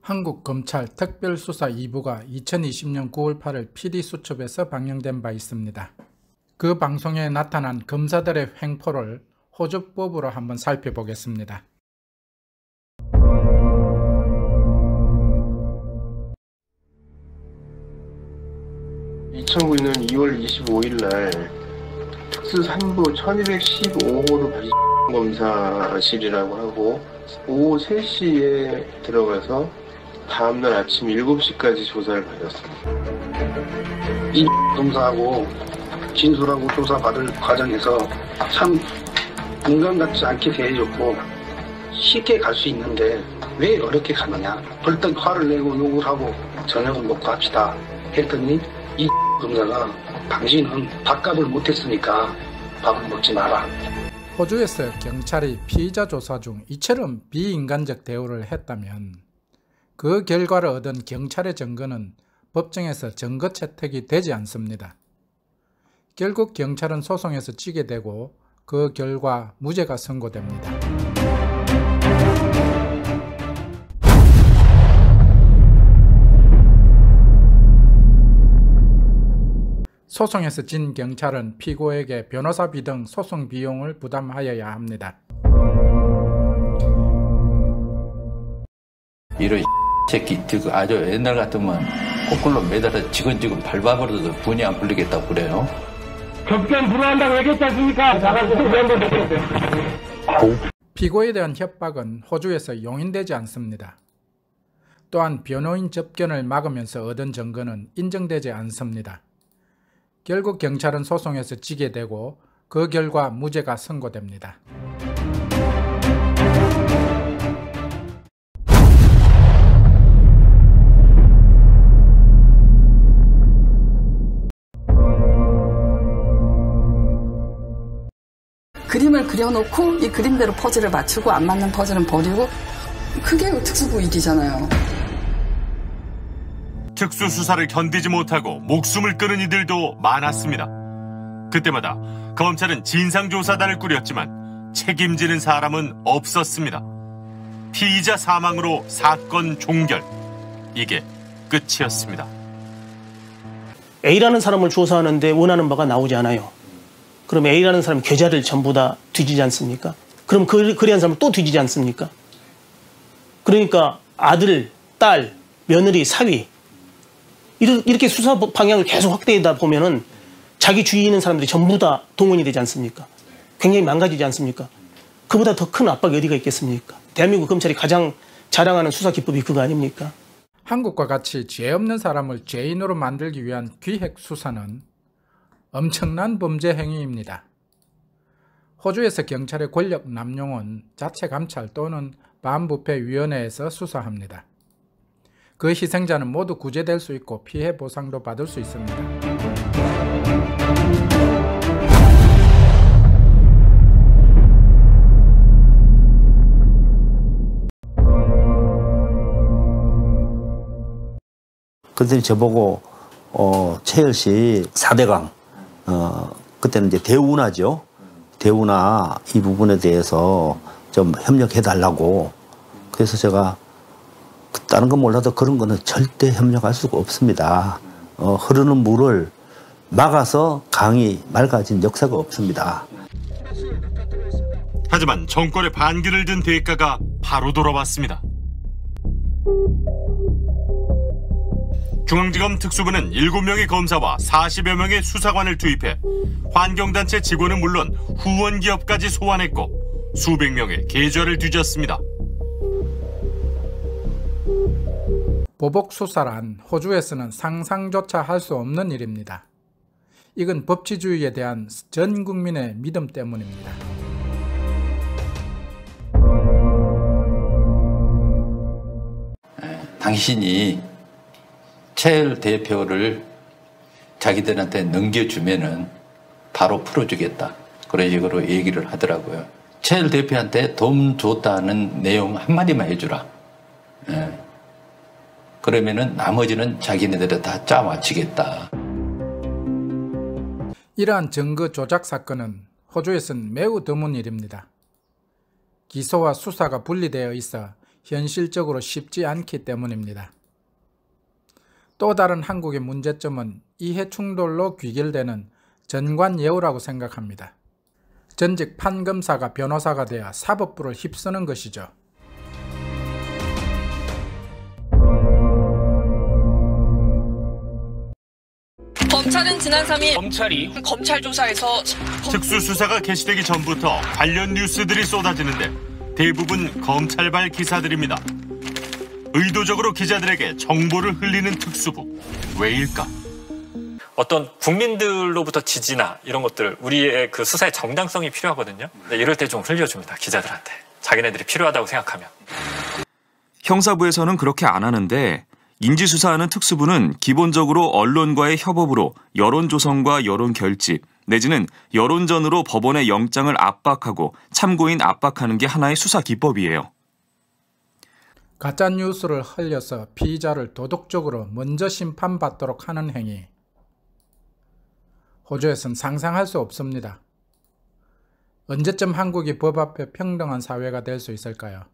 한국검찰 특별수사 2부가 2020년 9월 8일 PD수첩에서 방영된 바 있습니다. 그 방송에 나타난 검사들의 횡포를 호주법으로 한번 살펴보겠습니다. (2009년 2월 25일) 날 특수 3부 1215호로 검사실이라고 하고 오후 3시에 들어가서 다음날 아침 7시까지 조사를 받았습니다. 이 검사하고 진술하고 조사받을 과정에서 참 인간 같지 않게 대해줬고 쉽게 갈 수 있는데 왜 어렵게 가느냐. 벌떡 화를 내고 욕을 하고 저녁을 먹고 합시다 했더니 이 검사가 당신은 밥값을 못했으니까 밥을 먹지 마라. 호주에서 경찰이 피의자 조사 중 이처럼 비인간적 대우를 했다면 그 결과를 얻은 경찰의 증거는 법정에서 증거 채택이 되지 않습니다. 결국 경찰은 소송에서 지게 되고 그 결과 무죄가 선고됩니다. 소송에서 진 경찰은 피고에게 변호사비 등 소송 비용을 부담하여야 합니다. 이런 새끼 아주 옛날 같으면 거꾸로 매달아 지근지근 밟아버려도 분이 안 풀리겠다고 그래요. 접견 불허한다고 얘기했지 않습니까? 피고에 대한 협박은 호주에서 용인되지 않습니다. 또한 변호인 접견을 막으면서 얻은 증거는 인정되지 않습니다. 결국 경찰은 소송에서 지게 되고 그 결과 무죄가 선고됩니다. 그림을 그려놓고 이 그림대로 퍼즐을 맞추고 안 맞는 퍼즐은 버리고 그게 특수부 일이잖아요. 특수수사를 견디지 못하고 목숨을 끊은 이들도 많았습니다. 그때마다 검찰은 진상조사단을 꾸렸지만 책임지는 사람은 없었습니다. 피의자 사망으로 사건 종결. 이게 끝이었습니다. A라는 사람을 조사하는데 원하는 바가 나오지 않아요. 그럼 A라는 사람 계좌를 전부 다 뒤지지 않습니까? 그럼 그리한 사람을 또 뒤지지 않습니까? 그러니까 아들, 딸, 며느리, 사위 이렇게 수사 방향을 계속 확대하다 보면은 자기 주위에 있는 사람들이 전부 다 동원이 되지 않습니까? 굉장히 망가지지 않습니까? 그보다 더 큰 압박이 어디가 있겠습니까? 대한민국 검찰이 가장 자랑하는 수사 기법이 그거 아닙니까? 한국과 같이 죄 없는 사람을 죄인으로 만들기 위한 기획 수사는 엄청난 범죄 행위입니다. 호주에서 경찰의 권력 남용은 자체감찰 또는 반부패위원회에서 수사합니다. 그 희생자는 모두 구제될 수 있고 피해 보상도 받을 수 있습니다. 그랬더니 저보고 최열 씨 4대강 그때는 이제 대우나죠. 대우나 이 부분에 대해서 좀 협력해달라고. 그래서 제가 다른 건 몰라도 그런 거는 절대 협력할 수가 없습니다. 흐르는 물을 막아서 강이 맑아진 역사가 없습니다. 하지만 정권의 반기를 든 대가가 바로 돌아왔습니다. 중앙지검 특수부는 7명의 검사와 40여 명의 수사관을 투입해 환경단체 직원은 물론 후원기업까지 소환했고 수백 명의 계좌를 뒤졌습니다. 보복수사란 호주에서는 상상조차 할 수 없는 일입니다. 이건 법치주의에 대한 전 국민의 믿음 때문입니다. 당신이 최열 대표를 자기들한테 넘겨주면은 바로 풀어주겠다. 그런 식으로 얘기를 하더라고요. 최열 대표한테 돈 줬다는 내용 한마디만 해주라. 그러면은 나머지는 자기네들이 다 짜맞추겠다. 이러한 증거 조작 사건은 호주에서는 매우 드문 일입니다. 기소와 수사가 분리되어 있어 현실적으로 쉽지 않기 때문입니다. 또 다른 한국의 문제점은 이해충돌로 귀결되는 전관예우라고 생각합니다. 전직 판검사가 변호사가 되어 사법부를 휩쓰는 것이죠. 검찰은 지난 3일 검찰 조사에서 특수수사가 개시되기 전부터 관련 뉴스들이 쏟아지는데 대부분 검찰발 기사들입니다. 의도적으로 기자들에게 정보를 흘리는 특수부. 왜일까? 어떤 국민들로부터 지지나 이런 것들, 우리의 그 수사의 정당성이 필요하거든요. 이럴 때 좀 흘려줍니다, 기자들한테. 자기네들이 필요하다고 생각하면. 형사부에서는 그렇게 안 하는데 인지수사하는 특수부는 기본적으로 언론과의 협업으로 여론조성과 여론결집 내지는 여론전으로 법원의 영장을 압박하고 참고인 압박하는 게 하나의 수사 기법이에요. 가짜뉴스를 흘려서 피의자를 도덕적으로 먼저 심판받도록 하는 행위. 호주에선 상상할 수 없습니다. 언제쯤 한국이 법 앞에 평등한 사회가 될 수 있을까요?